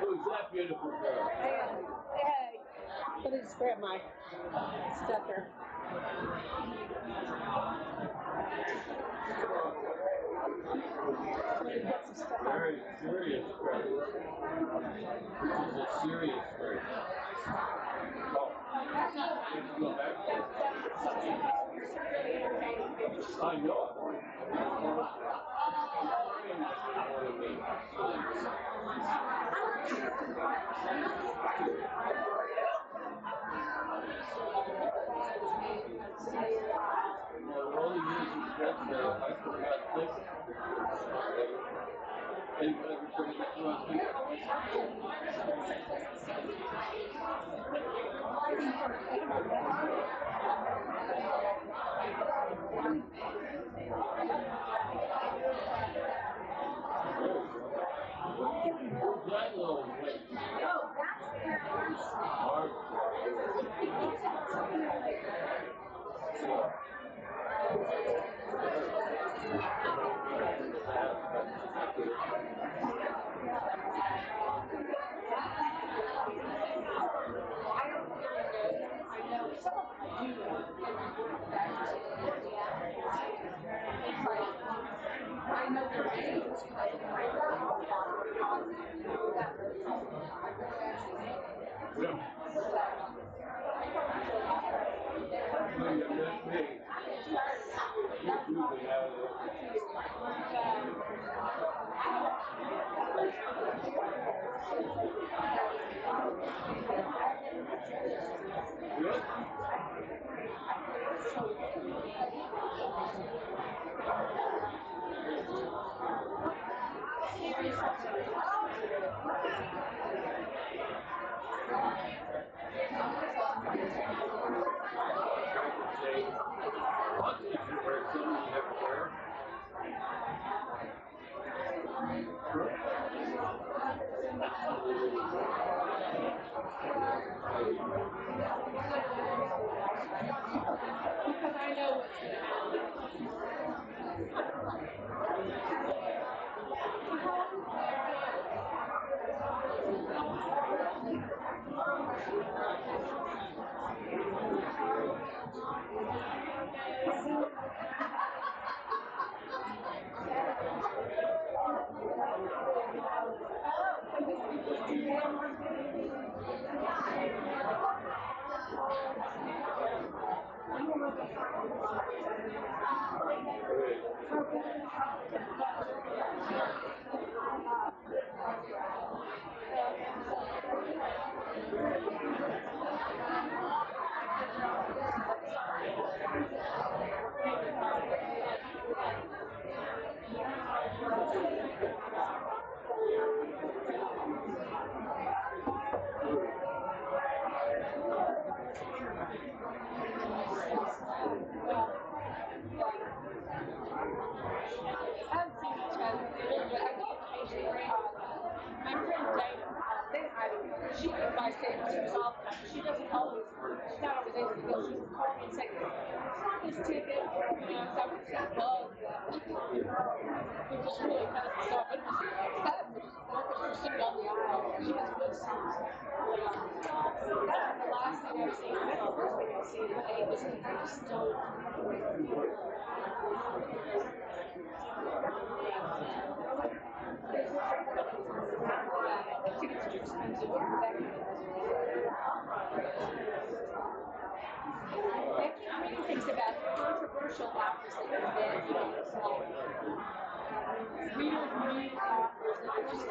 Who's that beautiful girl? Hey, let me just grab my stuff here. Very serious bird. She's a serious bird. Oh, let's go back. I know. All you need is just I forgot this. Think everybody gets one thing. That little haven't seen each other, but I go occasionally. My friend Dana, she goes by San all the time. She doesn't always, she's not always able to go. She can call me and say, "Sign this ticket." So I would say, "Bug," which is really kind of so. But she's sitting on the aisle. She has good seats. That's the last thing I've seen. That's the first thing I've seen today. Was so. Tickets are expensive. Many things about controversial actors that have been, real actors that are just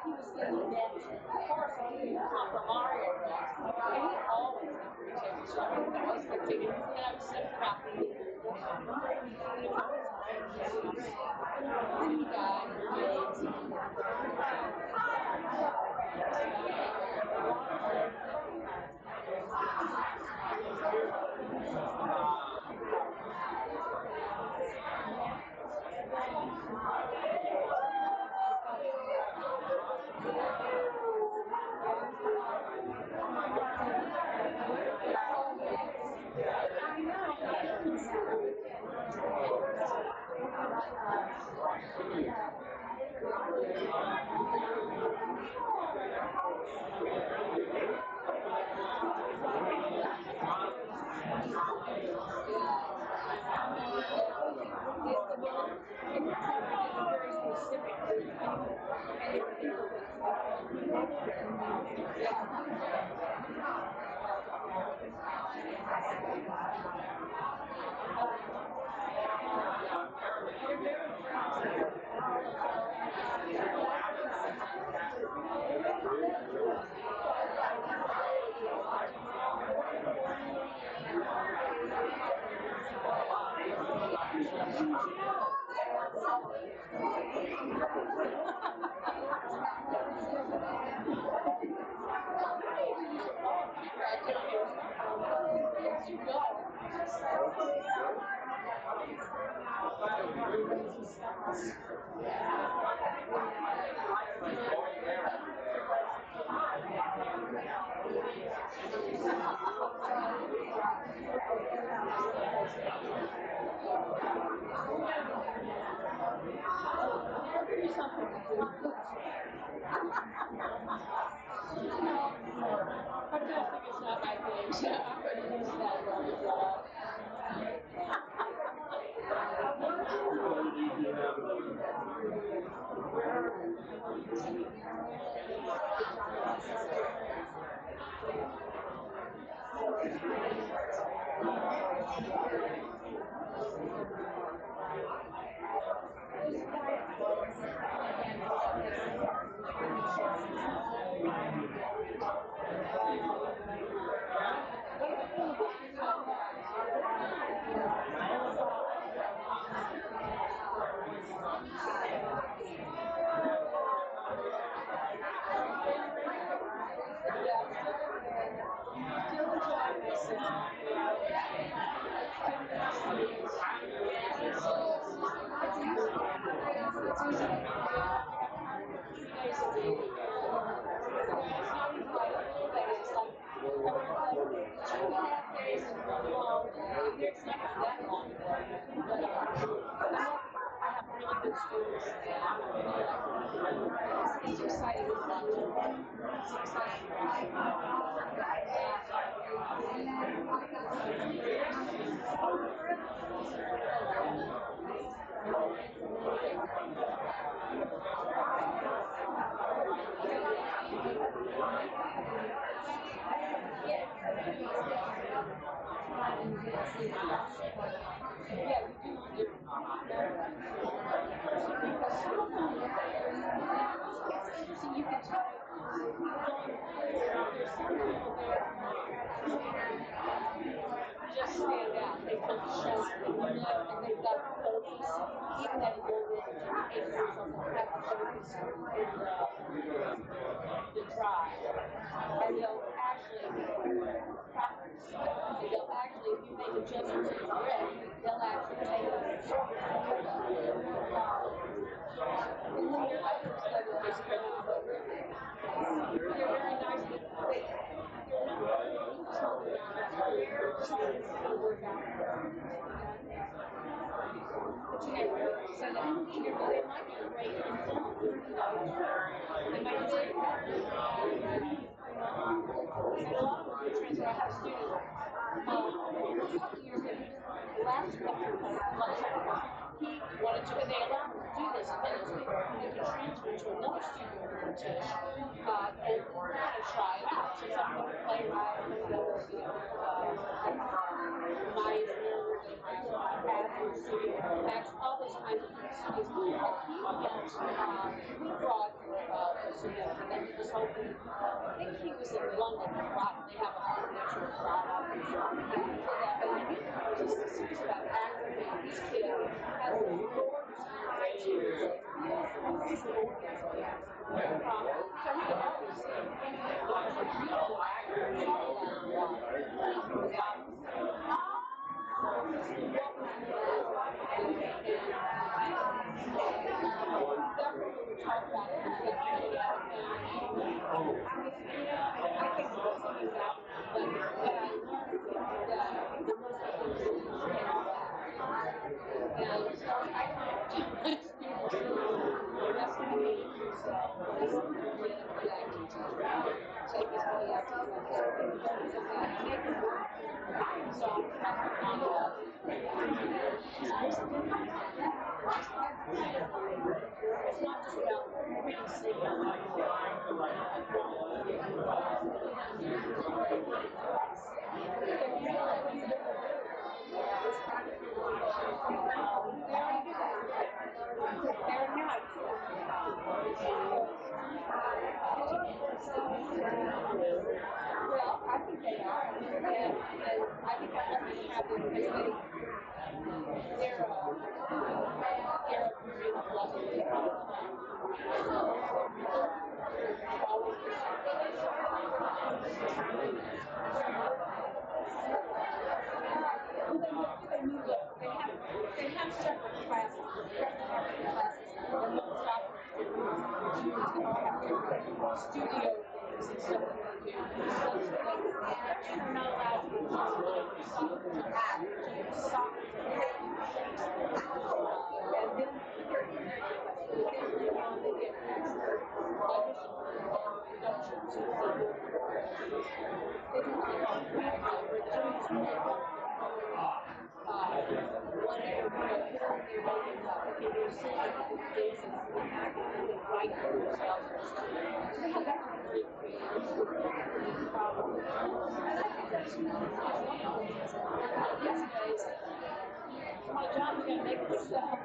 he was thinking that from our area, and he always had so I was thinking, and I was thinking about me. Then he very specific. it's not that long ago, but I have really good students, and it's exciting to watch. It's exciting to watch. Yeah, you do. Because some of them, it's interesting. You can tell. There's some people there just stand out. They just show and they've got focus. Even at the older 8 years old, they have focus in the drive. And they'll actually practice. They'll actually, if you make adjustments to the grip, they'll actually take it. And then your others that will just go out. They're very nice. They're not children. Children can work out. But you get very, so they might be great in film. They might be and a lot of them are transfer. I had a student a couple years ago, last semester, he wanted to, and they allowed him to do this, and then it's he could transfer to another studio here in Tisch, and kind of try it out. So some of them playwright, some of them Meisner, Adler Studio, Max, all those kinds of studios. And he brought us together, and then this whole thing. I think he was in London a lot. They have an architectural product. And he did that, but I knew he was serious about acting. This kid has a gorgeous high tears. He's gorgeous. So he always said, I was a real actor. He saw that a lot. He was out. Talk about it. I think something about but I learned that the most important thing is to get back. And I students that's the way to use that. That I can take as many activities as I can. So it's not just about reading well, I think they are. And I think I'm lucky to have them because they're very lovely. Always they have separate classes, separate classes, and they'll stop studio things and stuff that they do. They're not allowed to act, soccer, and then they get audition productions. They do like where one year, they're singing dances and acting and they write themselves. So they have that very creative problem. And I think that's wonderful. These days, my job is going to make it yourself.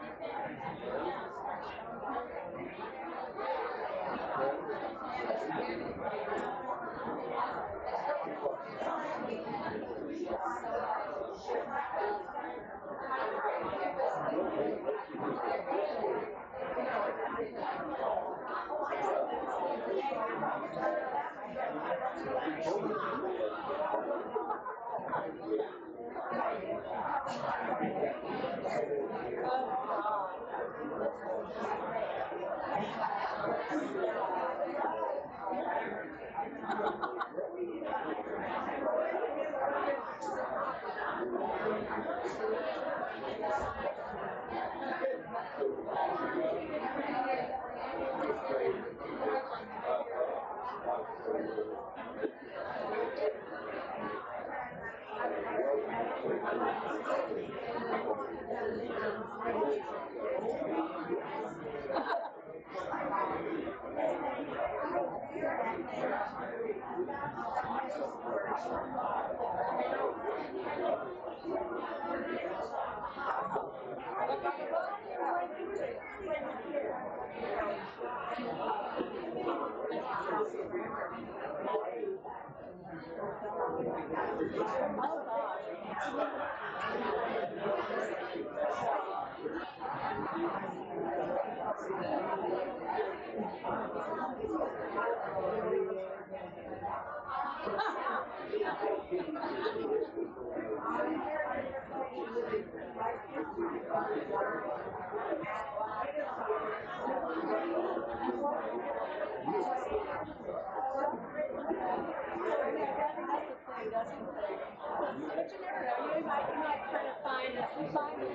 But you never know. You might kind of find a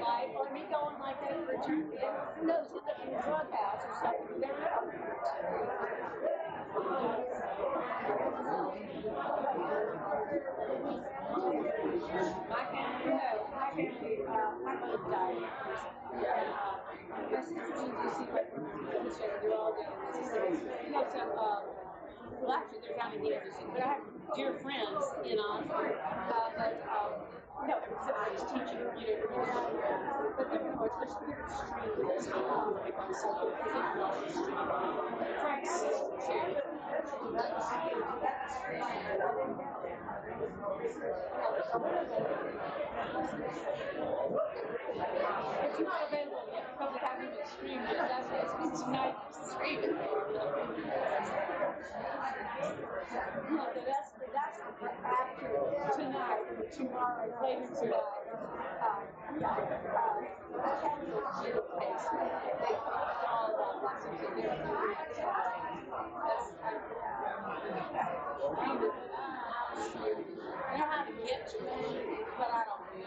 life, or me going like that for a term. Who knows? In the drug house or something. You never know. My family, my mother died. My sister used to see my sister, they're all down in Mississippi. So, well, actually, they're down in Kansas City, but I have dear friends in Oxford. Everybody's teaching, but they're extremely Frank's it's not available yet because it hasn't been streamed yet. That's why it's tonight streaming. No, that's after tonight, tomorrow, later tonight. They all about what's in there. That's I know how to get to it, but I don't do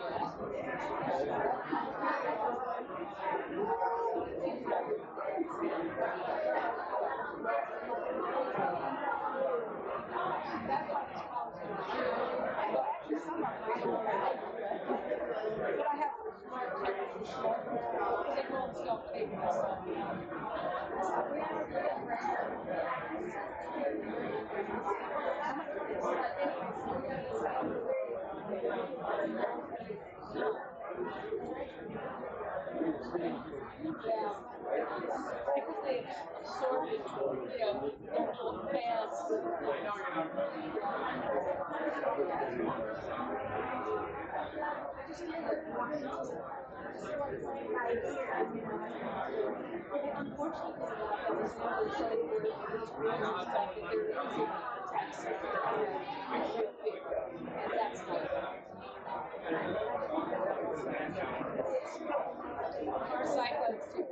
That's why it's called. Well, actually, some of them I don't but I have smart technical short. They won't self-pay for myself. Because they absorb it, their little fans. Unfortunately, it's not showing their fact that they're using text and that's not our psychos too.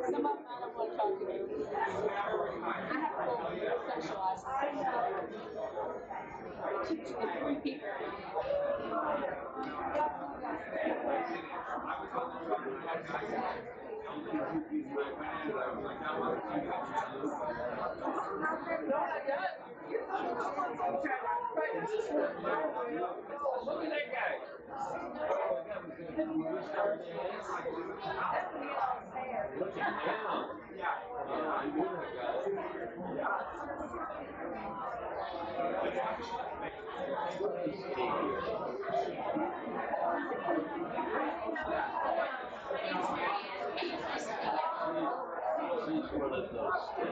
Some of them I don't want to talk to. I have to go socialize. Teach the three people. Look at that guy. Look at him. Yeah, I knew that She's one of those.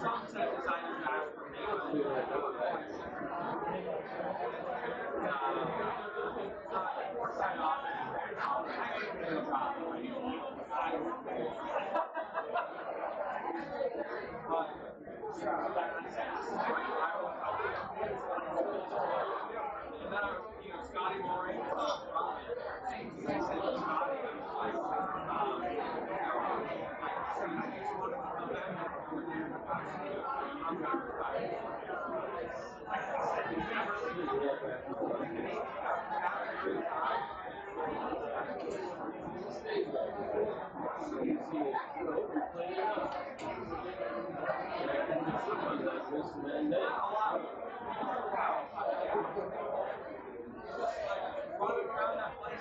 Sunset designers ask for me. Scotty Moore, running around that place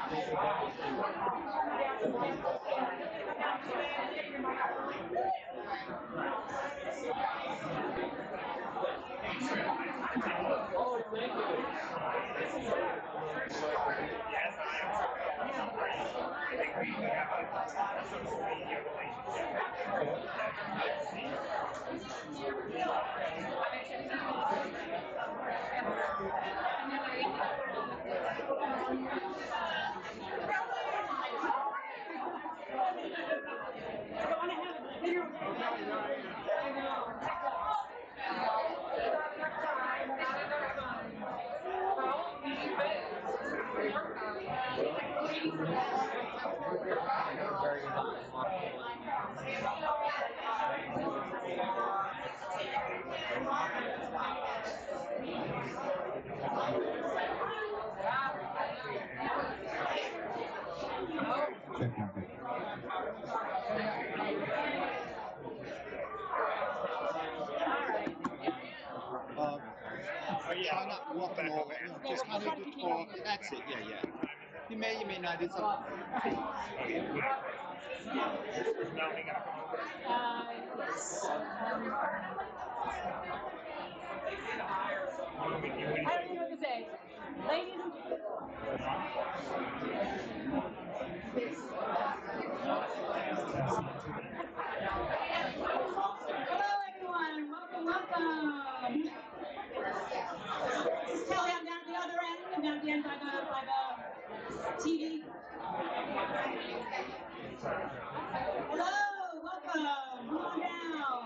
Oh, thank you. Try not to walk along, just kind of before. That's it, yeah. You may not. It's up. I don't know what to say. Ladies and hello, everyone. Welcome. This is Kelly. I'm down at the other end. I'm down at the end by the TV. Hello, welcome. Come on down.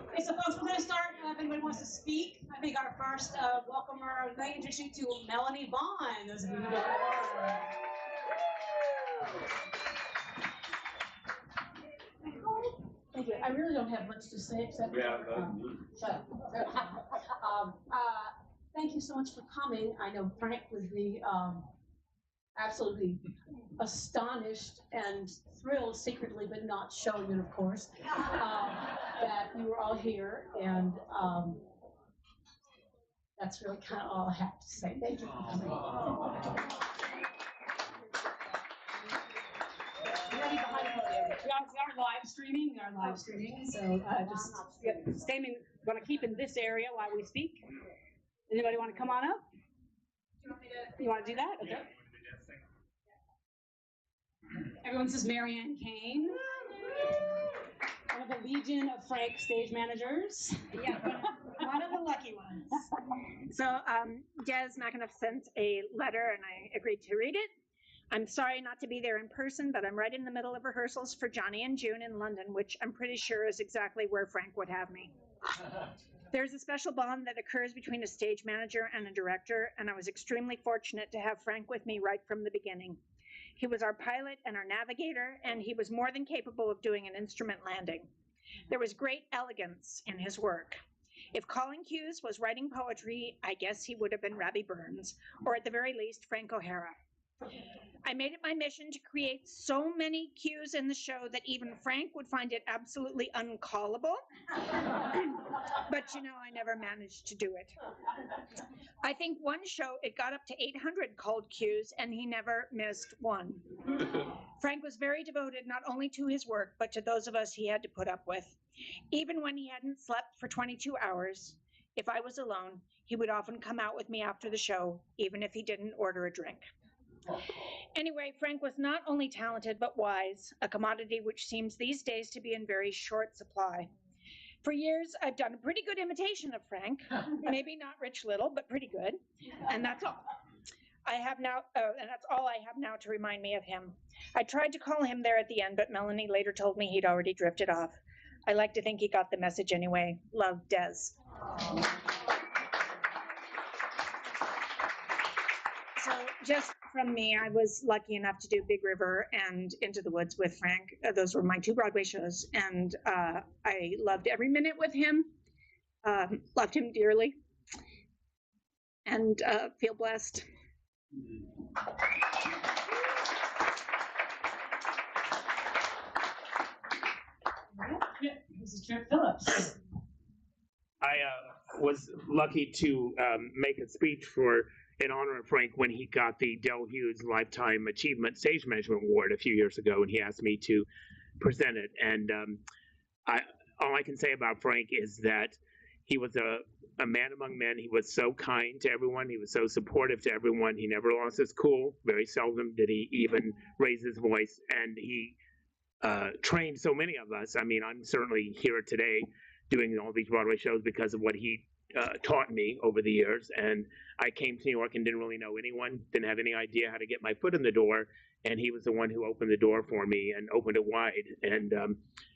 Okay, so folks, we're going to start. If anybody wants to speak, I think our first welcomer, I'm going to introduce you to Melanie Vaughn. Those of you who don't know her. Thank you. I really don't have much to say except shut up. Thank you so much for coming. I know Frank would be absolutely astonished and thrilled secretly, but not showing it, of course, that you were all here. And that's really kind of all I have to say. Thank you for coming. We are live streaming, so just going to keep in this area while we speak. Anybody want to come on up? You want to do that? Okay. Everyone, this is Marianne Kane, one of the legion of Frank stage managers. Yeah, one of the lucky ones. So Des McAnuff sent a letter and I agreed to read it. I'm sorry not to be there in person, but I'm right in the middle of rehearsals for Johnny and June in London, which I'm pretty sure is exactly where Frank would have me. There's a special bond that occurs between a stage manager and a director, and I was extremely fortunate to have Frank with me right from the beginning. He was our pilot and our navigator, and he was more than capable of doing an instrument landing. There was great elegance in his work. If calling cues was writing poetry, I guess he would have been Robbie Burns, or at the very least, Frank O'Hara. I made it my mission to create so many cues in the show that even Frank would find it absolutely uncallable. But I never managed to do it. I think one show, it got up to 800 called cues, and he never missed one. Frank was very devoted not only to his work, but to those of us he had to put up with. Even when he hadn't slept for 22 hours, if I was alone, he would often come out with me after the show, even if he didn't order a drink. Anyway, Frank was not only talented, but wise, a commodity which seems these days to be in very short supply. For years, I've done a pretty good imitation of Frank, maybe not Rich Little, but pretty good. And that's all. And that's all I have now to remind me of him. I tried to call him there at the end, but Melanie later told me he'd already drifted off. I like to think he got the message anyway. Love, Des. So just from me, I was lucky enough to do Big River and Into the Woods with Frank. Those were my 2 Broadway shows, and I loved every minute with him, loved him dearly, and feel blessed. Mr. Phillips. I was lucky to make a speech in honor of Frank when he got the Del Hughes Lifetime Achievement Stage Management Award a few years ago, and he asked me to present it. And all I can say about Frank is that he was a man among men. He was so kind to everyone. He was so supportive to everyone. He never lost his cool. Very seldom did he even raise his voice. And he trained so many of us. I mean, I'm certainly here today doing all these Broadway shows because of what he taught me over the years. And I came to New York and didn't really know anyone, didn't have any idea how to get my foot in the door. And he was the one who opened the door for me and opened it wide. And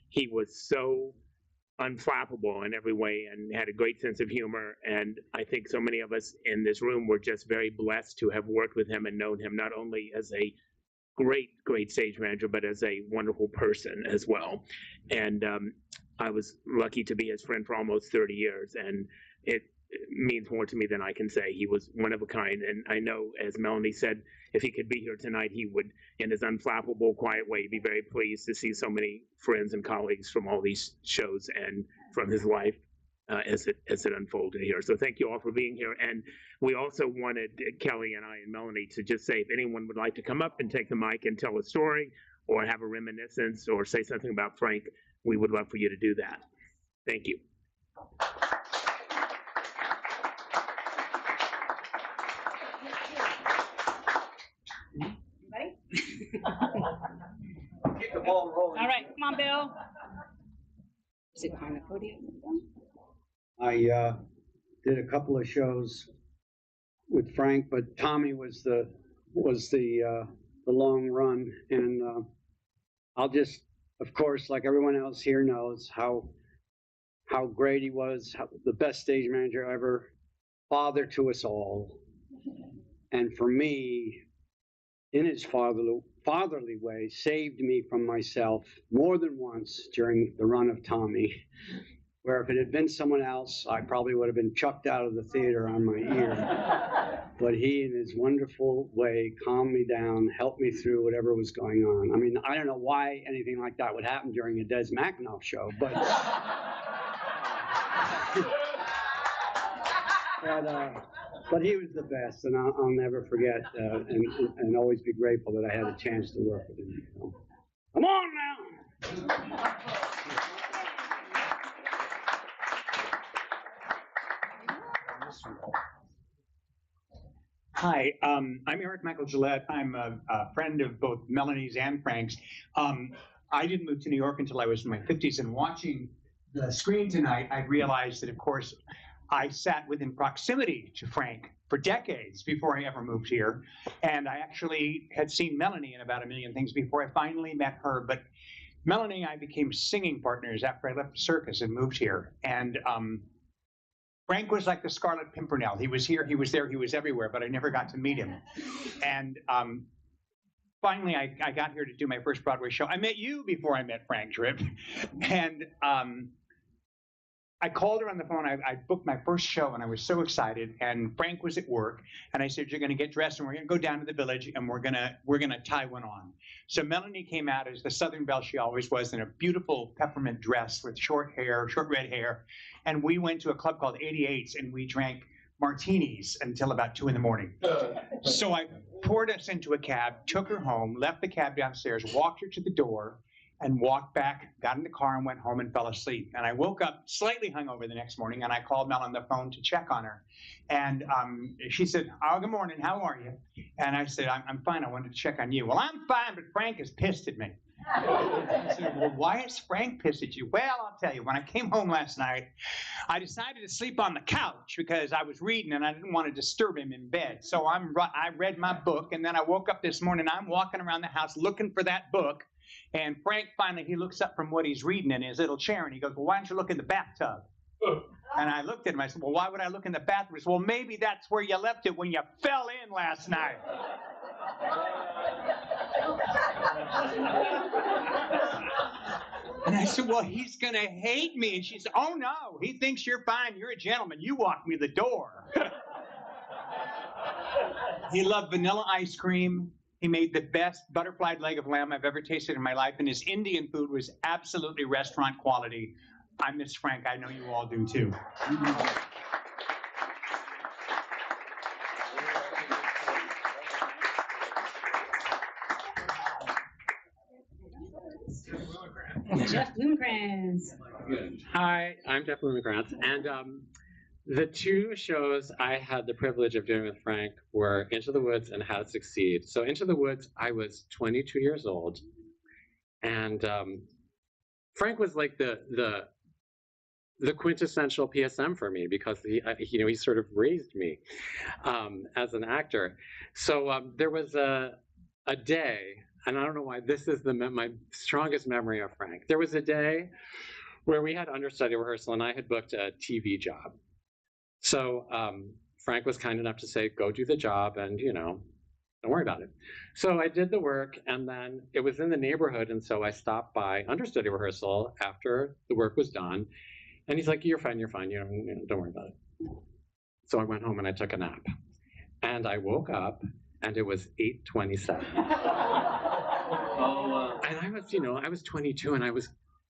he was so unflappable in every way and had a great sense of humor. And I think so many of us in this room were just very blessed to have worked with him and known him not only as a great stage manager, but as a wonderful person as well. And I was lucky to be his friend for almost 30 years, and it means more to me than I can say. He was one of a kind, and I know, as Melanie said, if he could be here tonight, he would, in his unflappable, quiet way, be very pleased to see so many friends and colleagues from all these shows and from his life as it unfolded here. So thank you all for being here. And we also wanted Kelly and I and Melanie to just say if anyone would like to come up and take the mic and tell a story or have a reminiscence or say something about Frank, we would love for you to do that. Thank you. Keep the ball rolling. All right, come on, Bill. Is it behind the podium? I did a couple of shows with Frank, but Tommy was the long run, and I'll just, of course, like everyone else here knows, how great he was, the best stage manager ever, father to us all, and for me, in his fatherly way, saved me from myself more than once during the run of Tommy, where if it had been someone else, I probably would have been chucked out of the theater on my ear. But he, in his wonderful way, calmed me down, helped me through whatever was going on. I mean, I don't know why anything like that would happen during a Des McAnuff show, but but he was the best, and I'll never forget and always be grateful that I had a chance to work with him. So, come on now. Hi, I'm Eric Michael Gillette. I'm a friend of both Melanie's and Frank's. I didn't move to New York until I was in my 50s, and watching the screen tonight, I realized that, of course, I sat within proximity to Frank for decades before I ever moved here. And I actually had seen Melanie in about a million things before I finally met her. But Melanie and I became singing partners after I left the circus and moved here. And Frank was like the Scarlet Pimpernel. He was here, he was there, he was everywhere, but I never got to meet him. And finally, I got here to do my first Broadway show. I met you before I met Frank Tripp. And I called her on the phone. I booked my first show, and I was so excited. And Frank was at work, and I said, "You're going to get dressed, and we're going to go down to the village, and we're gonna tie one on." So Melanie came out as the Southern Belle she always was, in a beautiful peppermint dress with short red hair, and we went to a club called 88's, and we drank martinis until about 2 a.m. So I poured us into a cab, took her home, left the cab downstairs, walked her to the door, and walked back, got in the car and went home and fell asleep. And I woke up slightly hungover the next morning, and I called Mel on the phone to check on her. And she said, "Oh, good morning, how are you?" And I said, I'm fine, I wanted to check on you." "Well, I'm fine, but Frank is pissed at me." I said, "Well, why is Frank pissed at you?" "Well, I'll tell you, when I came home last night, I decided to sleep on the couch because I was reading and I didn't want to disturb him in bed. So I read my book, and then I woke up this morning, I'm walking around the house looking for that book. And Frank finally, he looks up from what he's reading in his little chair, and he goes, "Well, why don't you look in the bathtub?" And I looked at him, I said, "Well, why would I look in the bathroom?" He said, "Well, maybe that's where you left it when you fell in last night." And I said, "Well, he's going to hate me." And she said, "Oh, no, he thinks you're fine. You're a gentleman. You walk me the door." He loved vanilla ice cream. He made the best butterflied leg of lamb I've ever tasted in my life, and his Indian food was absolutely restaurant quality. I miss Frank. I know you all do too. Jeff Bloomgrens. Hi, I'm Jeff Lumegrantz, and the two shows I had the privilege of doing with Frank were Into the Woods and How to Succeed. So Into the Woods, I was 22 years old, and Frank was like the quintessential PSM for me because he sort of raised me as an actor. So there was a day, and I don't know why this is my strongest memory of Frank. There was a day where we had understudy rehearsal, and I had booked a TV job. So Frank was kind enough to say, "Go do the job, and don't worry about it." So I did the work, and then it was in the neighborhood, and so I stopped by understudy rehearsal after the work was done. And he's like, "You're fine, don't worry about it." So I went home and I took a nap. And I woke up and it was 8:27. And I was 22 and I was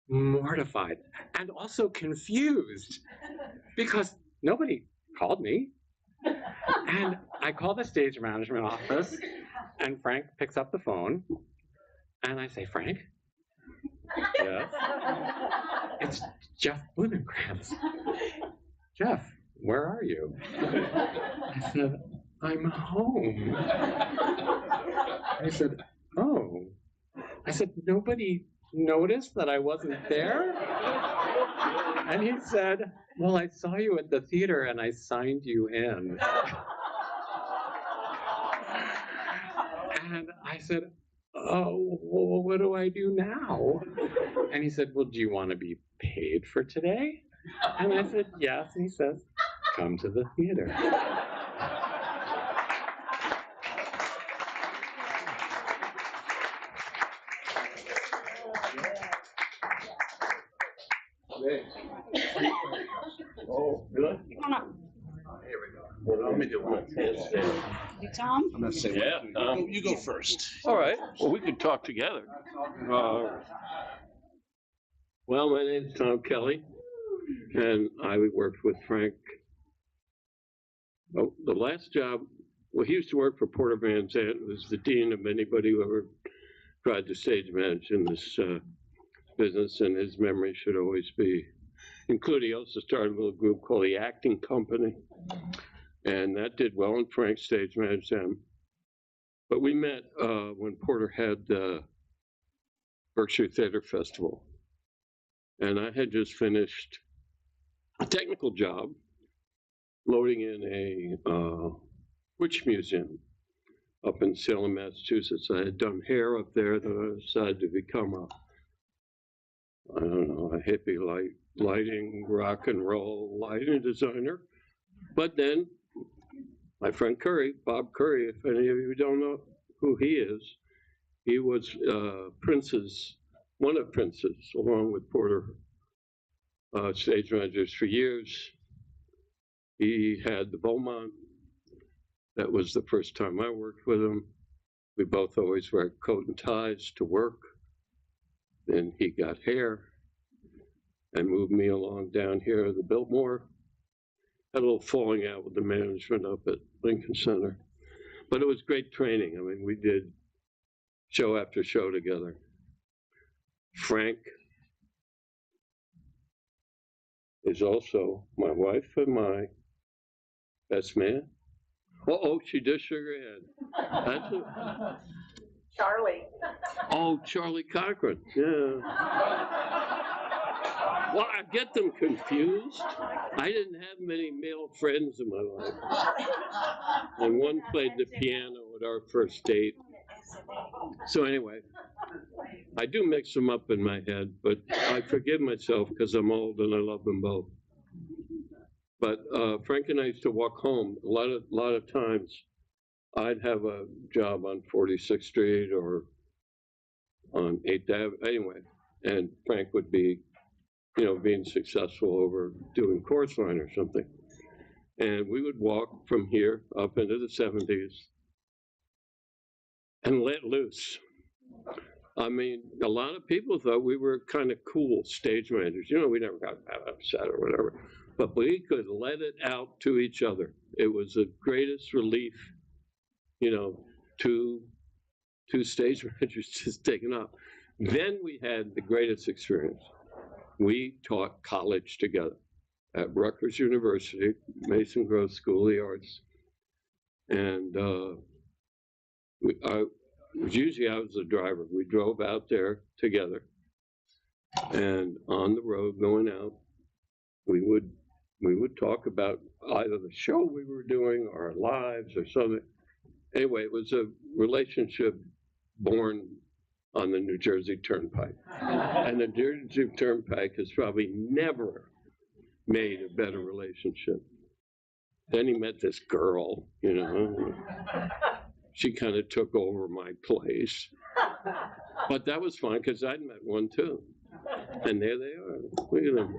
mortified and also confused because nobody called me. And I called the stage management office and Frank picks up the phone and I say, "Frank?" "Yes." "It's Jeff Blumenkrantz." "Jeff, where are you?" I said, "I'm home." I said, "Oh." I said, "Nobody noticed that I wasn't there?" And he said, "Well, I saw you at the theater and I signed you in." And I said, "Oh, well, what do I do now?" And he said, "Well, do you want to be paid for today?" And I said, "Yes." And he says, "Come to the theater." Oh, really? Come on up. Here we go. Well, let me do one. You, Tom? I'm gonna say Yeah, you go first. all right. Well, we could talk together. Well, my name's Tom Kelly, and I worked with Frank. Oh, the last job, well, he used to work for Porter Van Zandt, who was the dean of anybody who ever tried to stage manage in this business, and his memory should always be included. He also started a little group called the Acting Company, and that did well, and Frank stage managed them. But we met when Porter had the Berkshire Theater Festival, and I had just finished a technical job loading in a witch museum up in Salem, Massachusetts. I had done hair up there, then I decided to become a hippie lighting, rock and roll lighting designer. But then my friend Curry, Bob Curry, if any of you don't know who he is, he was one of Prince's, along with Porter, stage managers for years. He had the Beaumont. That was the first time I worked with him. We both always wear coat and ties to work. Then he got hair and moved me along down here at the Biltmore. Had a little falling out with the management up at Lincoln Center. But it was great training. I mean, we did show after show together. Frank is also my wife and my best man. Oh, she just shook her head. That's it. Charlie. Oh, Charlie Cochran. Yeah. Well, I get them confused. I didn't have many male friends in my life. And one played the piano at our first date. So anyway, I do mix them up in my head, but I forgive myself because I'm old and I love them both. But Frank and I used to walk home a lot of times. I'd have a job on 46th Street or on 8th Avenue, anyway, and Frank would be, being successful over doing chorus line or something. And we would walk from here up into the 70s and let loose. I mean, a lot of people thought we were kind of cool stage managers. You know, we never got that upset or whatever, but we could let it out to each other. It was the greatest relief, you know, two stage managers just taking off. Then we had the greatest experience. We taught college together at Rutgers University, Mason Grove School of the Arts, and usually I was the driver. We drove out there together, and on the road going out, we would talk about either the show we were doing, or our lives, or something. Anyway, it was a relationship born on the New Jersey Turnpike, and the New Jersey Turnpike has probably never made a better relationship. Then he met this girl, you know. She kind of took over my place. But that was fine because I'd met one too. And there they are. Look at them.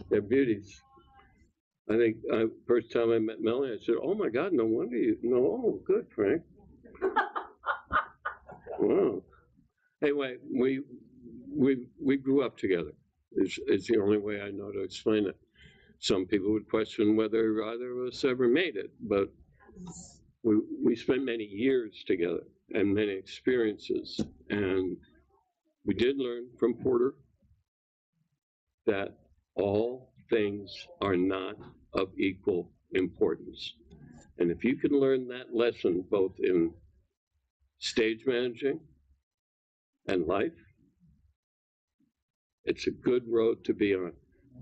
They're beauties. I think first time I met Melanie, I said, "Oh my God, no wonder you." No, oh, good, Frank. Wow. Anyway, we grew up together. Is the only way I know to explain it. Some people would question whether either of us ever made it, but we spent many years together and many experiences, and we did learn from Porter that all things are not of equal importance. And if you can learn that lesson both in stage managing and life, it's a good road to be on.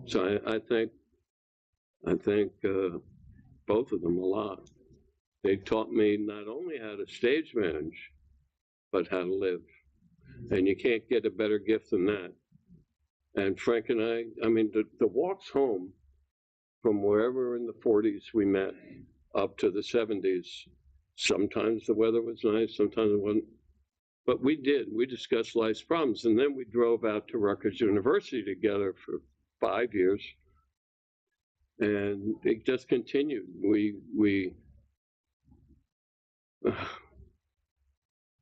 So I thank both of them a lot. They taught me not only how to stage manage, but how to live. And you can't get a better gift than that. And Frank and I mean, the walks home from wherever in the 40s we met up to the 70s, sometimes the weather was nice, sometimes it wasn't. But we discussed life's problems. And then we drove out to Rutgers University together for 5 years. And it just continued.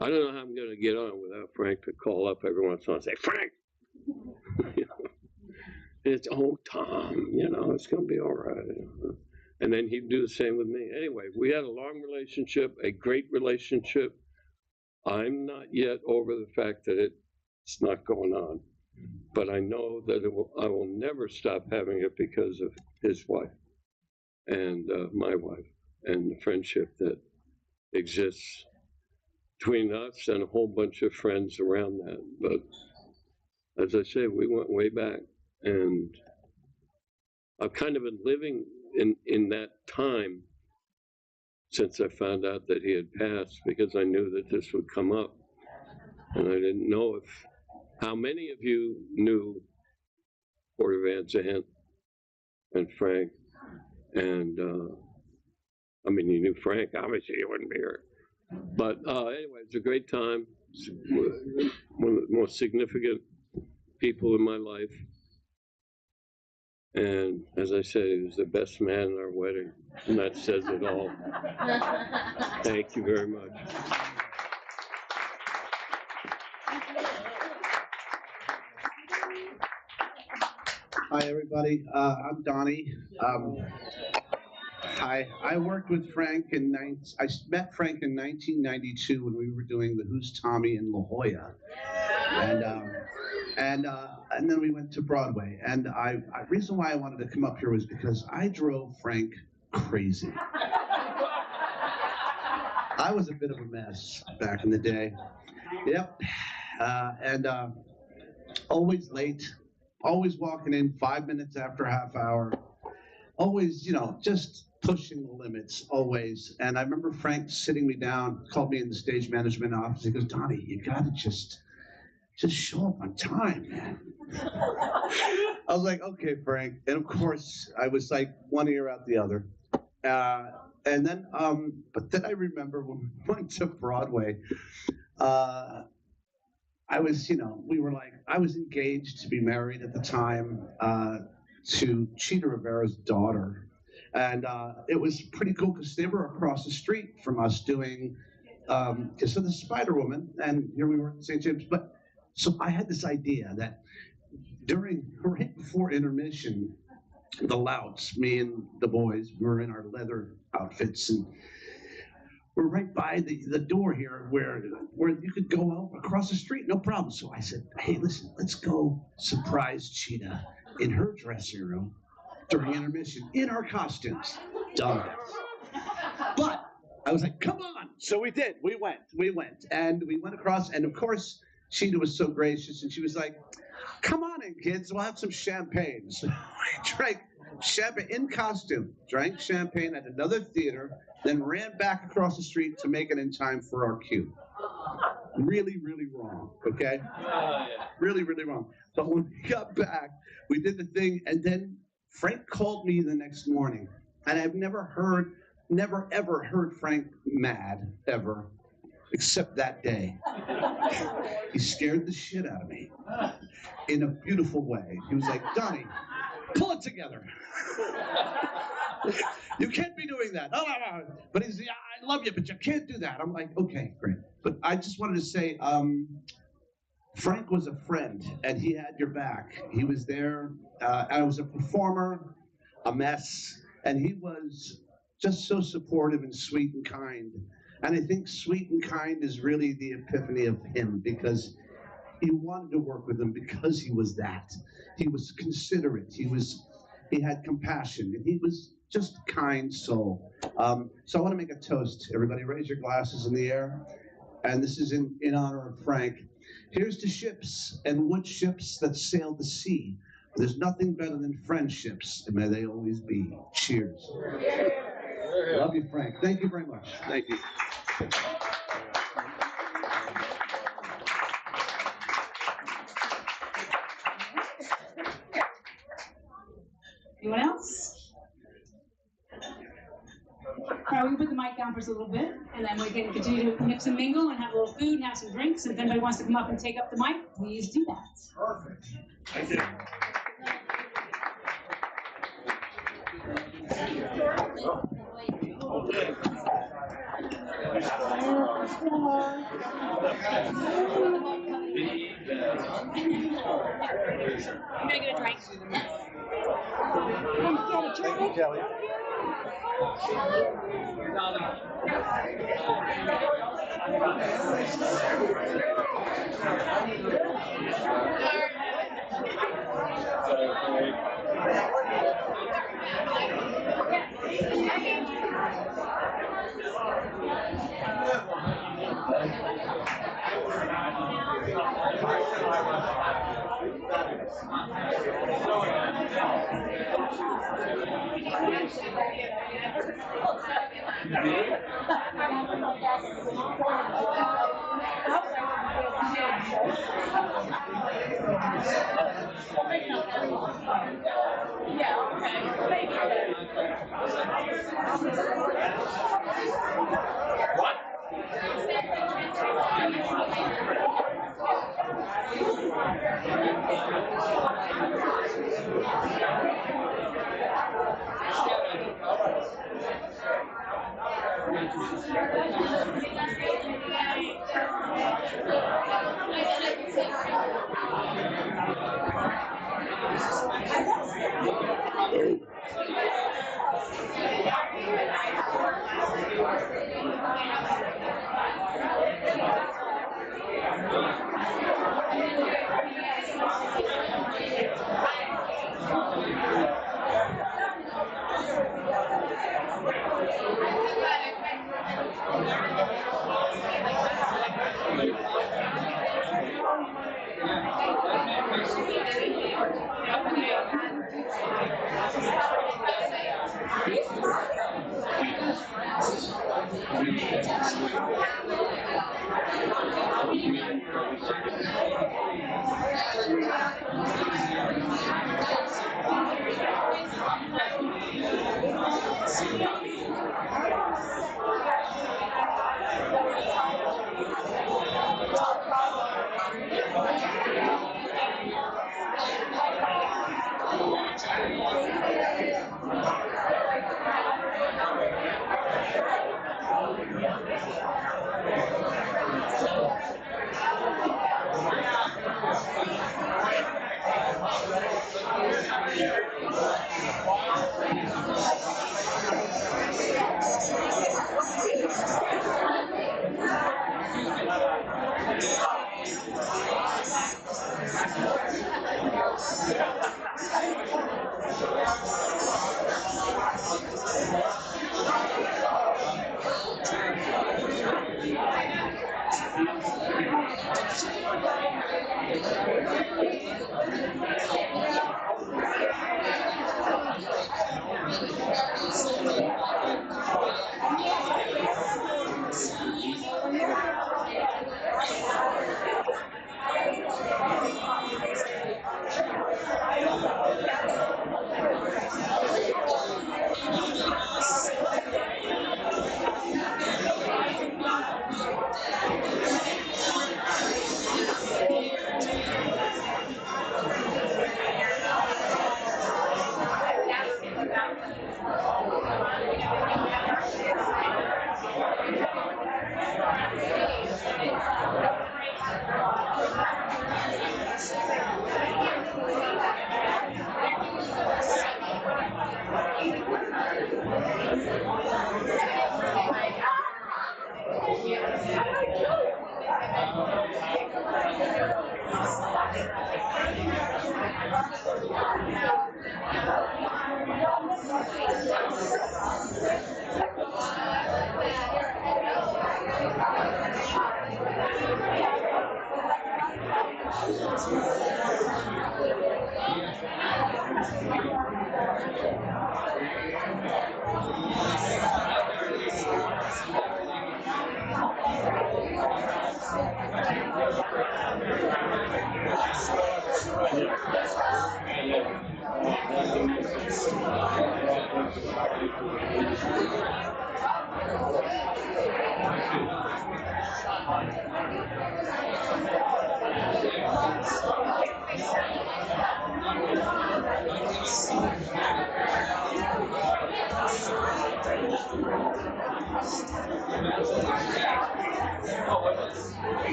I don't know how I'm going to get on without Frank to call up every once in a while and say, "Frank!" You know? It's, "Oh, Tom, you know, it's going to be all right." And then he'd do the same with me. Anyway, we had a long relationship, a great relationship. I'm not yet over the fact that it's not going on, but I know that I will never stop having it because of his wife and my wife and the friendship that exists between us and a whole bunch of friends around that. But as I say, we went way back, and I've kind of been living in that time since I found out that he had passed, because I knew that this would come up, and I didn't know how many of you knew Porter Van Zandt and Frank, and I mean, you knew Frank, obviously you wouldn't be here. But anyway, it's a great time. It's one of the most significant people in my life. And as I said, he was the best man at our wedding, and that says it all. Thank you very much. Hi, everybody. I'm Donnie. I worked with Frank I met Frank in 1992 when we were doing the Who's Tommy in La Jolla, and then we went to Broadway. And the reason why I wanted to come up here was because I drove Frank crazy. I was a bit of a mess back in the day. Yep, and always late, always walking in 5 minutes after half hour. Always, you know, just pushing the limits, always. And I remember Frank sitting me down, called me in the stage management office. He goes, "Donnie, you gotta just show up on time, man." I was like, "Okay, Frank." And of course, I was like one ear out the other. And then, but then I remember when we went to Broadway, I was, you know, I was engaged to be married at the time, to Chita Rivera's daughter. And it was pretty cool because they were across the street from us doing So the Spider Woman, and here we were at St. James, but so I had this idea that right before intermission, the louts, me and the boys, we were in our leather outfits, and we're right by the door here where you could go out across the street, no problem. So I said, hey, listen, let's go surprise Cheetah in her dressing room during intermission in our costumes. Dumbass. But I was like, come on. So we did. We went. And we went across, and of course, Cheetah was so gracious, and she was like, come on in, kids. We'll have some champagne. So we drank champagne in costume, drank champagne at another theater, then ran back across the street to make it in time for our cue. Really, really wrong, okay? Really, really wrong. But when we got back, we did the thing, and then Frank called me the next morning, and I've never ever heard Frank mad, ever, except that day. He scared the shit out of me in a beautiful way. He was like, Donnie, pull it together. You can't be doing that. No. But he's, yeah, I love you, but you can't do that. I'm like, okay, great. But I just wanted to say, Frank was a friend, and he had your back. He was there. I was a performer, a mess, and he was just so supportive and sweet and kind. And I think sweet and kind is really the epiphany of him, because you wanted to work with him because he was that. He was considerate. He had compassion, and he was just a kind soul. So I want to make a toast. Everybody raise your glasses in the air. And this is in honor of Frank. Here's to ships and wood ships that sail the sea. There's nothing better than friendships, and may they always be. Cheers. Love you, Frank. Thank you very much. Thank you. Anyone else? All right, we can put the mic down for us a little bit, and then we can continue to mix and mingle and have a little food and have some drinks. If anybody wants to come up and take up the mic, please do that. Perfect. Thank you. I'm gonna get a drink. Kelly.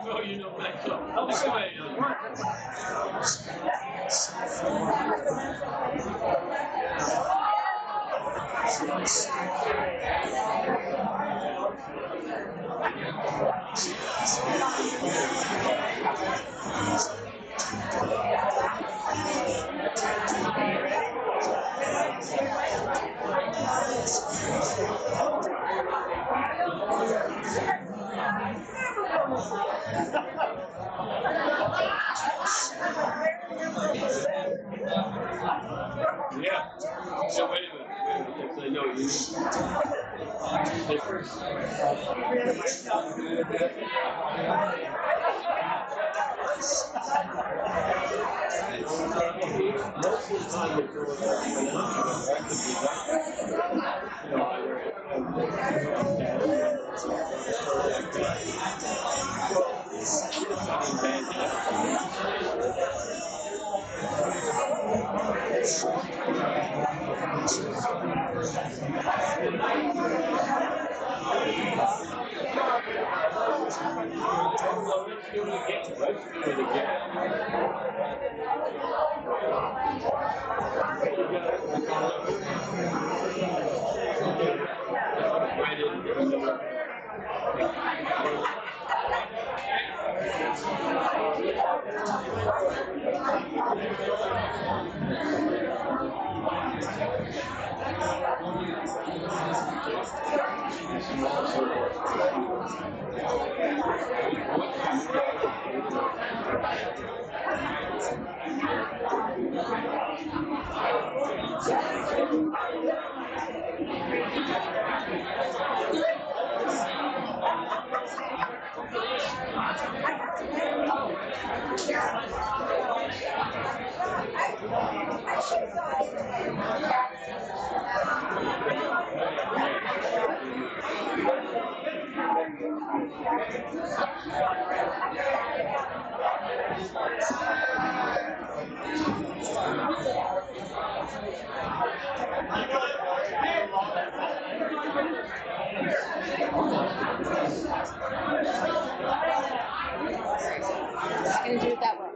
Oh, you know, that's right. Yeah. So wait a minute. Yes, I know you. Most of the time it's Gonna do it that way.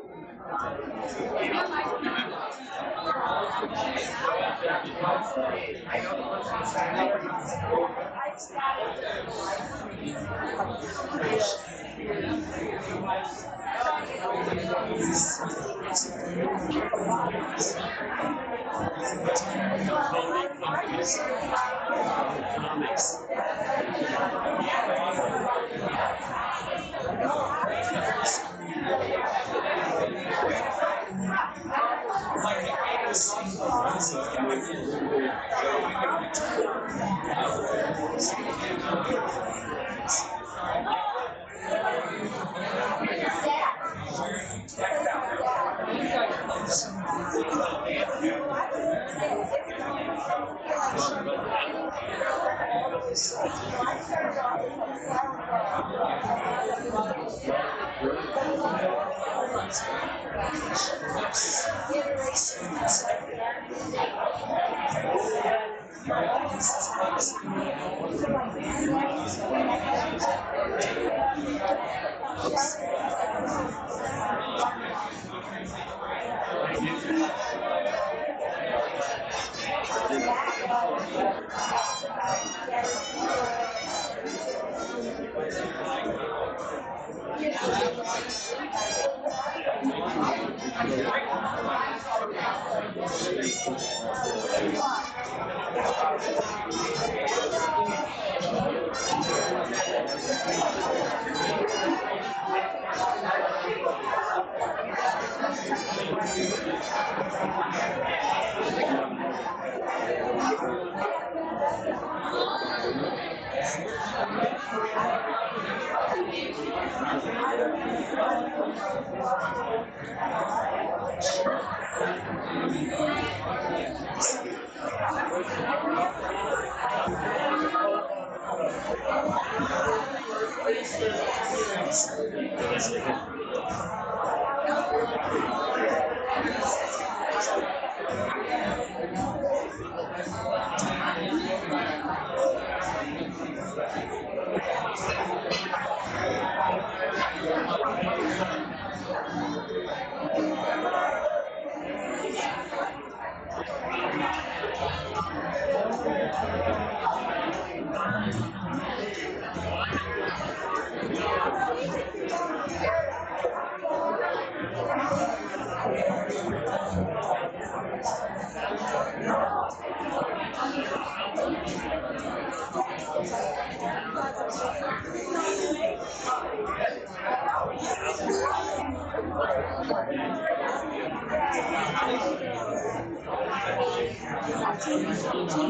You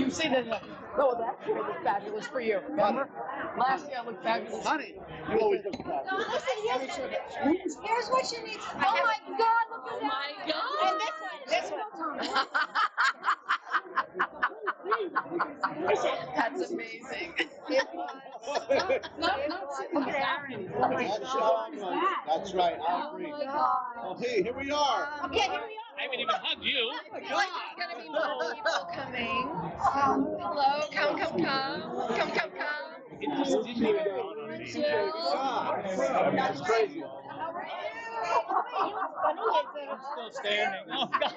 see that? Oh, that chair looked fabulous for you. Remember? Last year I looked fabulous. Honey, you always look fabulous. No, listen, here's what you need to. Oh my God! Look at that. Oh my God! And this one. That's amazing. That's right, I agree. Oh, hey, here we are. Okay, here we are. I haven't even hugged you. I feel like there's gonna be more people coming. Hello, come. That's crazy. Still standing. Oh God.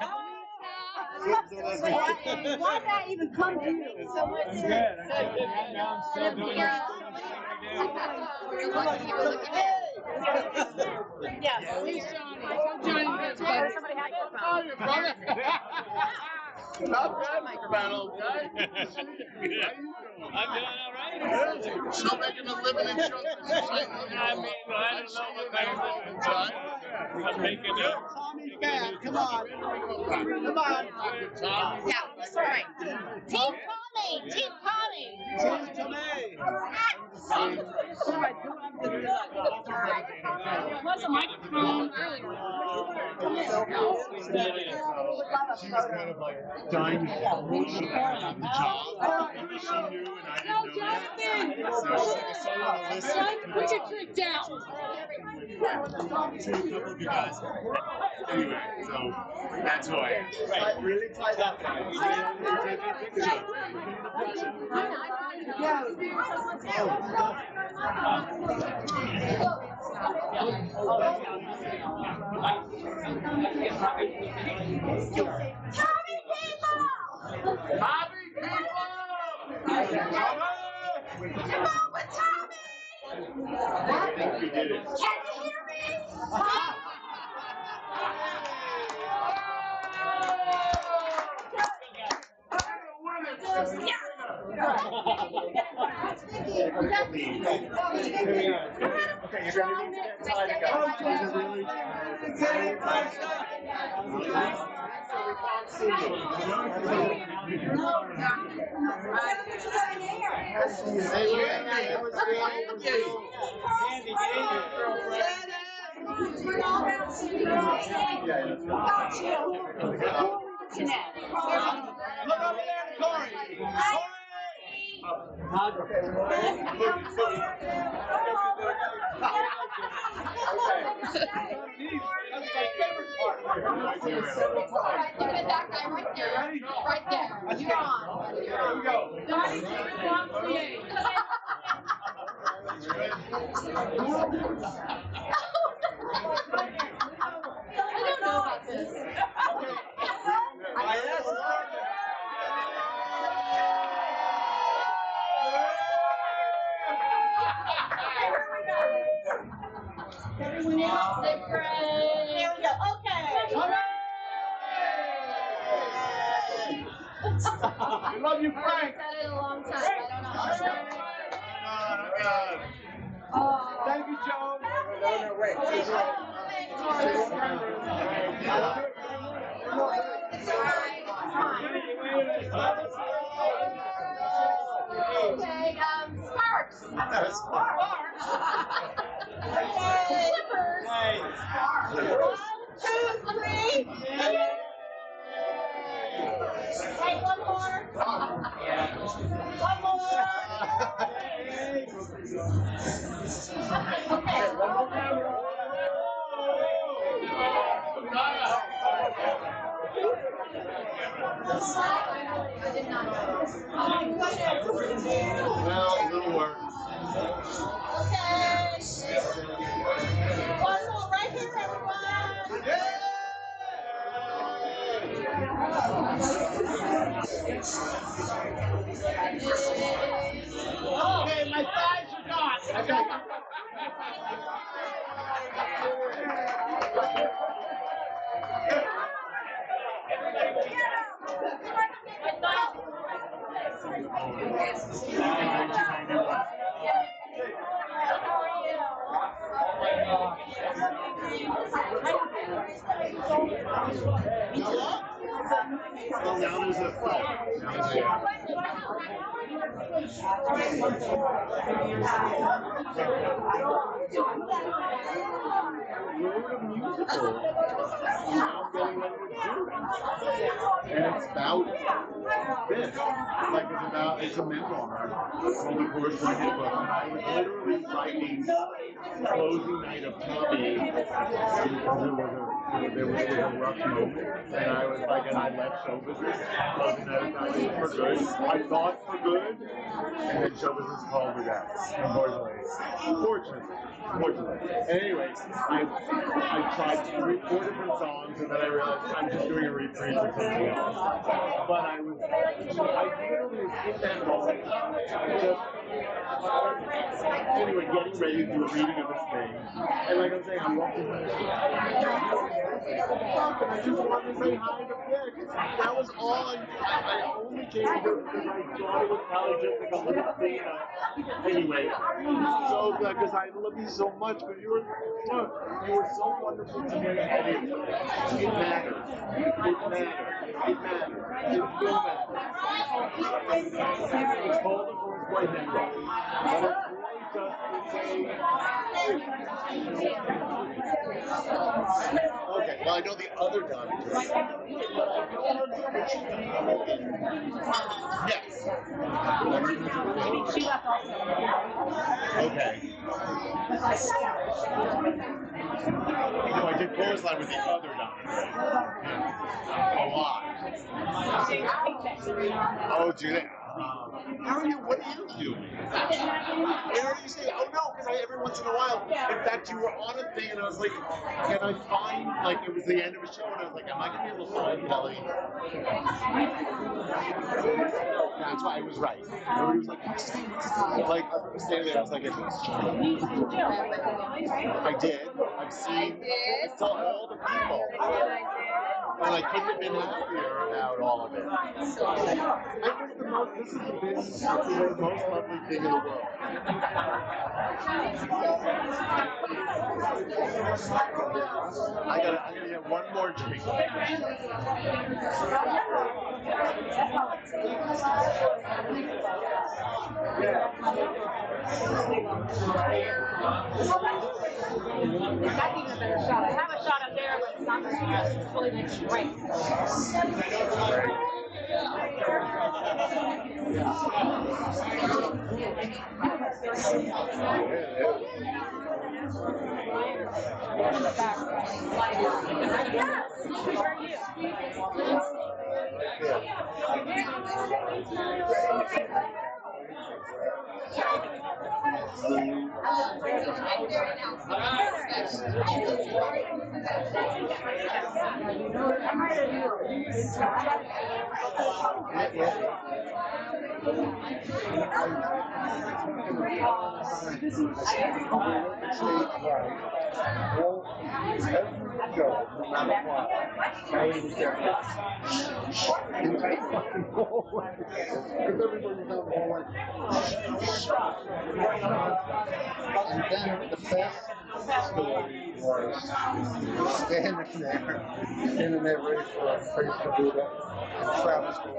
Why'd that even come to you? So what's it? Now I'm still doing it. You're lucky you were looking at. Yes. He's Johnny. Somebody had to call your brother. Not bad, microphone, old guy. I'm doing all right. Still making a living in show business. I mean, I don't know what kind of living I'm making it. Tommy's back. Come on. Yeah, that's right. Team Tommy. Was a microphone earlier. She was kind of like dying to get promoted on the job. Maybe she knew and I didn't know yet. So she's like, I saw you on the list. Put your trick down. To a couple of you guys. Anyway, so that's who I am. Right, really tied up. We did it. Can you hear me? Look over there, Corey. Look at that guy right there. Right there. You're on. Here we go. I don't know about this. Everyone else, they pray. There we go. Okay. We love you, Frank. I haven't said it in a long time. I don't know how to say it. Thank you, Joe. Okay, Sparks. Sparks. Okay. Slippers. 1, 2, 3. Hey, one more. One more. Well, a little work. Okay. One more right here, everyone. Okay, my thighs are gone. Okay. Well, now there's a wrote a musical. Now I'm getting ready to do it. And it's about this. Like it's a memoir called The Course Like a Book. And I was literally writing closing night of Tommy because there was a rough moment, and I was like, and I left show business closing night of Tommy for good. I thought for good, and then show business called me back. Unfortunately. And anyway, I tried 4 different songs, and then I realized I'm just doing a reprise of something else. But I literally was in that moment, just anyway, getting ready to do a reading of this thing. And like I was saying, I walked in and I just wanted to say hi to Vic. That was all I only came here because I thought it was probably just like a little thing. Anyway, so glad because I love you so much, but you were so wonderful to me, and it mattered. It mattered. It mattered. It still matters. It's called The Course Boy Henry. But it's really just okay, well I know the other Donnie Twain. Yes. Okay. No, I did chorus line with the other Donnie Twain. A lot. Oh, do they? How are you? What are you doing? I heard you say, oh no, because every once in a while, in fact, you were on a thing, and I was like, can I find, like, it was the end of a show, and I was like, am I going to be able to find Kelly? That's why I was right. Everybody was like, what's his name? Like, I was standing there, I was like, I did. I've seen, I saw all the people. And I couldn't have been happier about all of it. This has been the most lovely thing in the world. I gotta get one more drink. That's even a better shot. I have a shot up there, but it's not very good. It's really nice and bright. And then the best story was standing there ready for a place to do that. And Travis goes,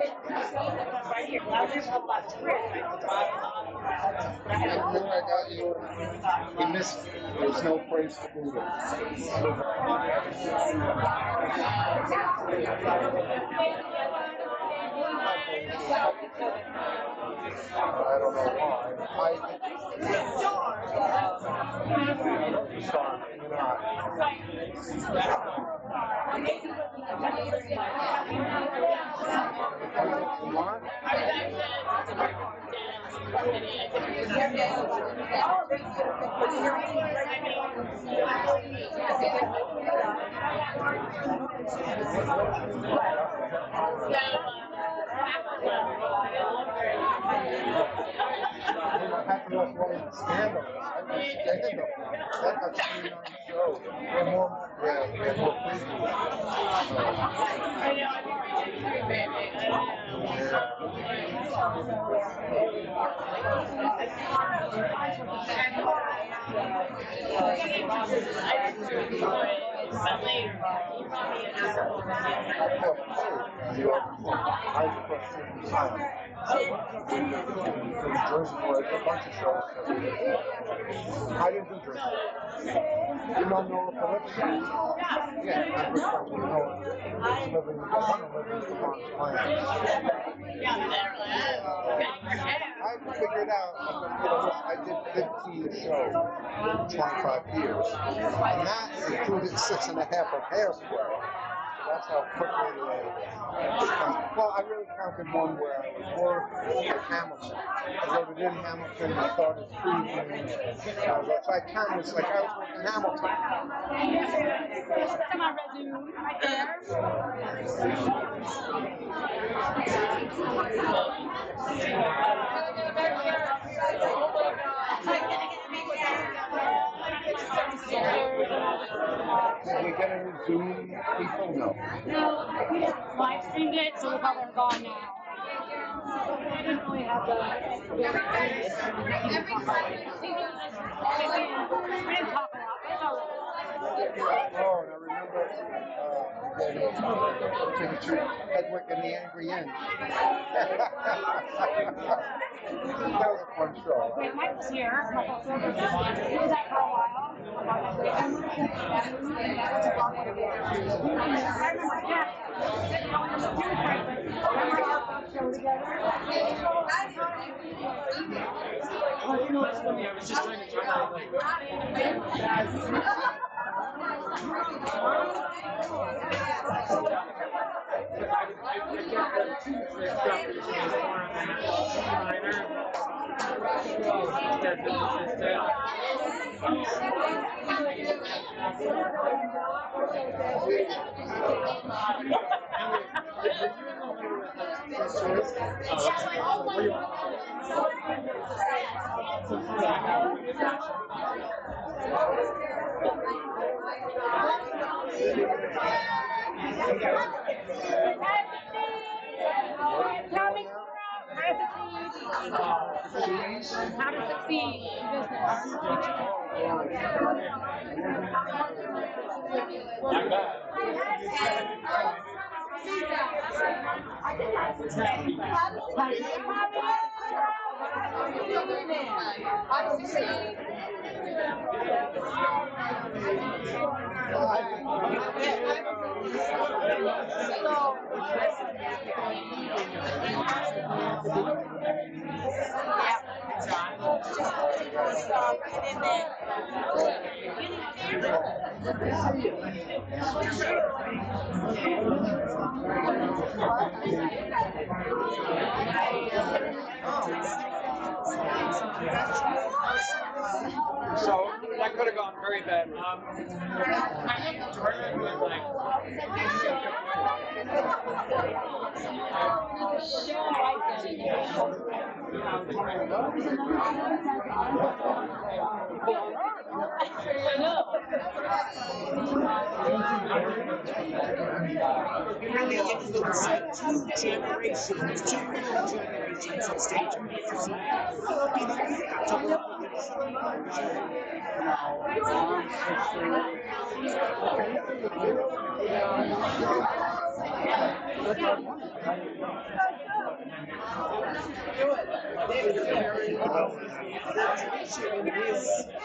and then I got you, he missed it. There's no place to do that. I don't know why. Scandal. That got 29 shows. Or more, yeah, more Jersey was a bunch of shows. I didn't do Jersey. You know Noah Phillips? Yeah, I'm just friends with Noah. He's living, one of living in the Bronx Plan. I figured out, I did 15 shows in 25 years. And that included 6.5 of Hairspray. That's how quickly well, I really counted one where I was working at Hamilton. I wrote it in Hamilton and started previewing. So I counted, it's like I was working in Hamilton. Come on, resume right there. Did you get any Zoom people? No. No, we just live streamed it, so they're probably gone now. I didn't really have the we didn't talk a lot, but it's all right. Oh, and I remember Hedwig and the Angry Inch. That was a fun show. Wait, Mike was here. He was out for a while. I remember Jack. Remember our show together? I was just trying to How to succeed in business. So that could have gone very bad. Two generations of stage music.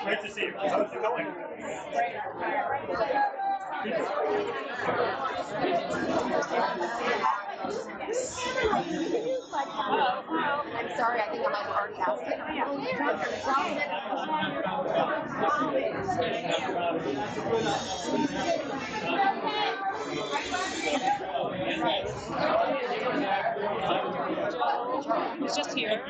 Nice to see you. How's it going? I'm sorry, I think I might have already asked it. It's just here.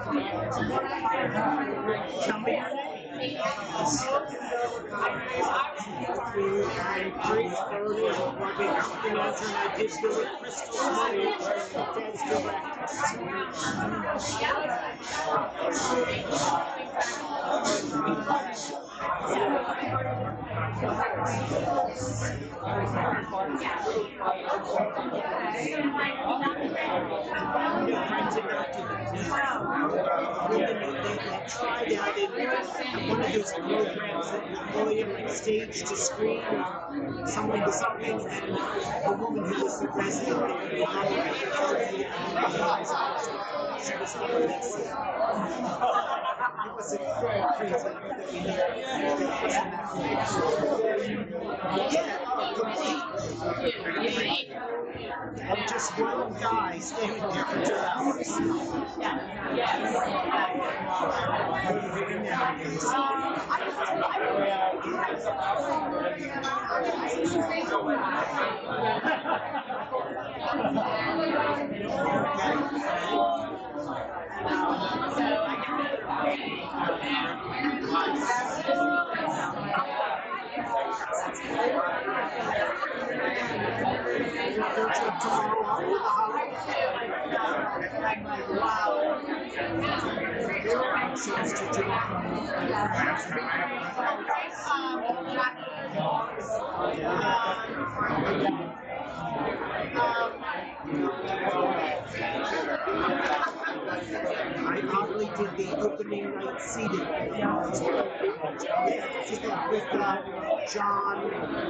Tell me your name. I'm Grace Bernie. I'm a rugby announcer, and I did do it. Crystal Smith, Dad's They tried out in one of those programs that William like stage to screen something to something, and the woman who was the resident there, the operator, told me she was on that scene. It wasn't crazy. It wasn't that complete. I'm just one guy standing there for 2 hours. I probably did the opening night seating. With John,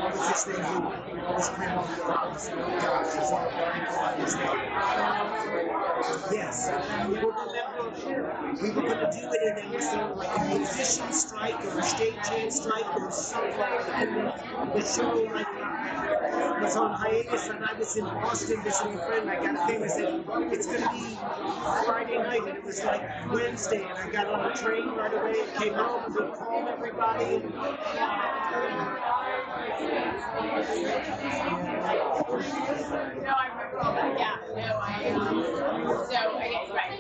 what's his name, who was criminal. Yes. We were going to do it, and then was there like a musician strike or a stagehand strike or something, and the show was on hiatus, and I was in Boston visiting a friend, and I got a thing that said, it's going to be Friday night, and it was like Wednesday, and I got on a train right away and came home, and we called everybody, and no, I remember all that. Yeah, no, so I guess right.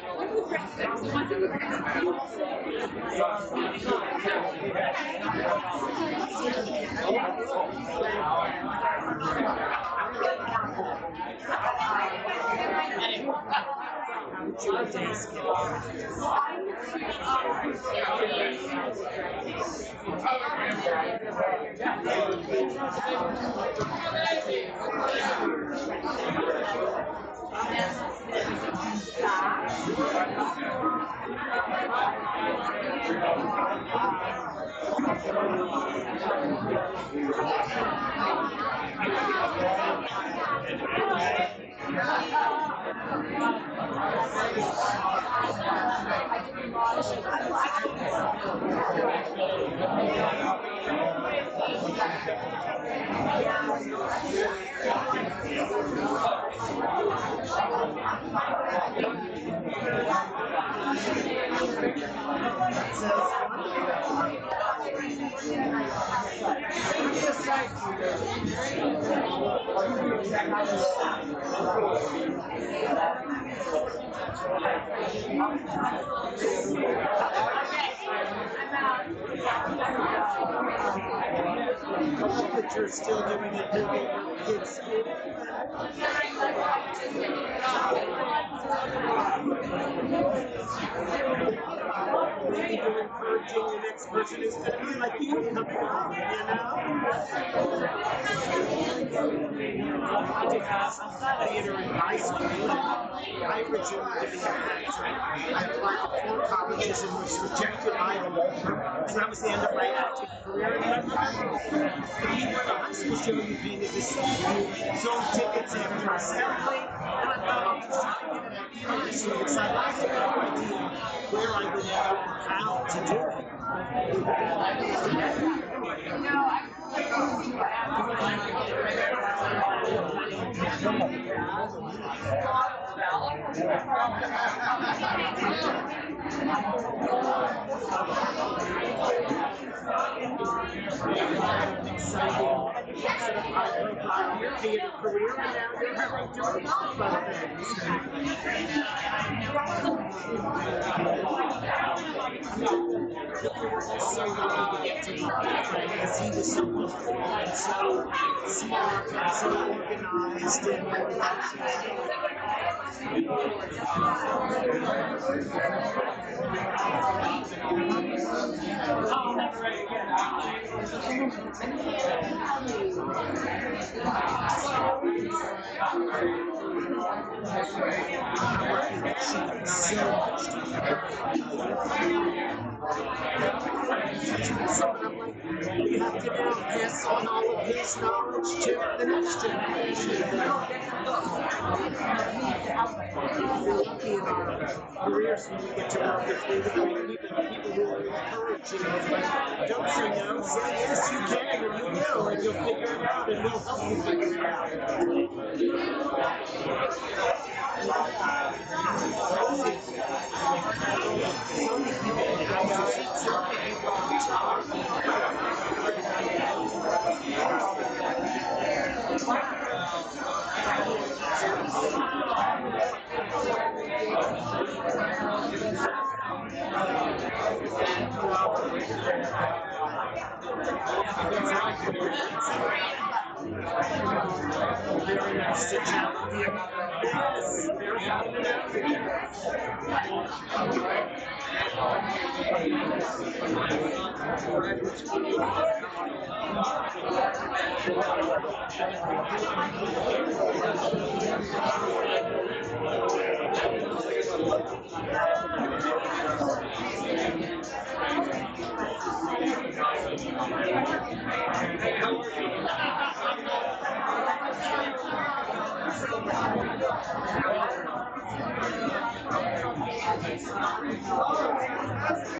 But you're still doing it with kids. Maybe you're encouraging the next person who's going to be like you coming up, you know? I did in high school. I originally did an actor. I applied to 4 colleges and was rejected by them. And that was the end of my acting career. And you were the high school show you painted this, you sold tickets after assembly. And I thought, I'll just try to get an acting audition because I had no idea where I would end up or how to do it. Theater career, and now you're having to do a lot of things. So lucky to get to work with Frank because he was so helpful and so smart and so organized and we have to now pass on all of his knowledge to the next generation. We're lucky in our careers when we get to work with really great people who will encourage you. Don't say no, say yes, you can, and you will, and you'll figure it out, and we'll help you figure it out. Very nice to chat with you. Yes, very happy to have you.